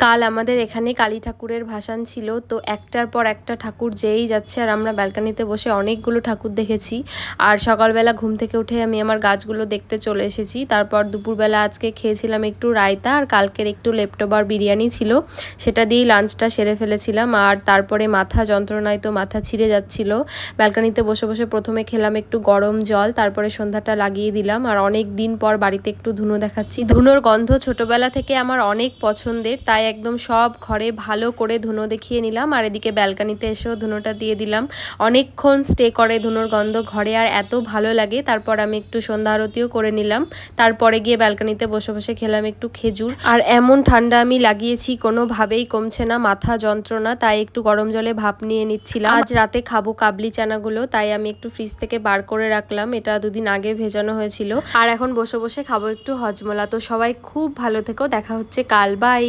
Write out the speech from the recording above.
কাল আমাদের এখানে কালী ঠাকুরের ভাসান ছিল, তো একটার পর একটা ঠাকুর যেই যাচ্ছে আর আমরা ব্যালকানিতে বসে অনেকগুলো ঠাকুর দেখেছি। আর সকালবেলা ঘুম থেকে উঠে আমি আমার গাছগুলো দেখতে চলে এসেছি। তারপর দুপুরবেলা আজকে খেয়েছিলাম একটু রায়তা, আর কালকের একটু লেপটোবার বিরিয়ানি ছিল, সেটা দিয়েই লাঞ্চটা সেরে ফেলেছিলাম। আর তারপরে মাথা যন্ত্রণায় তো মাথা ছিঁড়ে যাচ্ছিল, ব্যালকানিতে বসে বসে প্রথমে খেলাম একটু গরম জল, তারপরে সন্ধ্যাটা লাগিয়ে দিলাম। আর অনেক দিন পর বাড়িতে একটু ধুনো দেখাচ্ছি। ধুনোর গন্ধ ছোটবেলা থেকে আমার অনেক পছন্দের, তাই একদম সব ঘরে ভালো করে ধুনো দেখিয়ে নিলাম। আর এদিকে ব্যালকানিতে এসেও ধুনোটা দিয়ে দিলাম। অনেকক্ষণ স্টে করে ধুনোর গন্ধ ঘরে, আর এত ভালো লাগে। তারপর আমি একটু সন্ধ্যা আরতিও করে নিলাম। তারপরে গিয়ে ব্যালকানিতে বসে বসে খেলাম একটু খেজুর। আর এমন ঠান্ডা আমি লাগিয়েছি, কোনোভাবেই কমছে না মাথা যন্ত্রণা, তাই একটু গরম জলে ভাপ নিয়ে নিচ্ছিলাম। আজ রাতে খাবো কাবলি চানাগুলো, তাই আমি একটু ফ্রিজ থেকে বার করে রাখলাম, এটা দুদিন আগে ভেজানো হয়েছিল। আর এখন বসে বসে খাবো একটু হজমোলা। তো সবাই খুব ভালো থেকো, দেখা হচ্ছে কাল, বাই।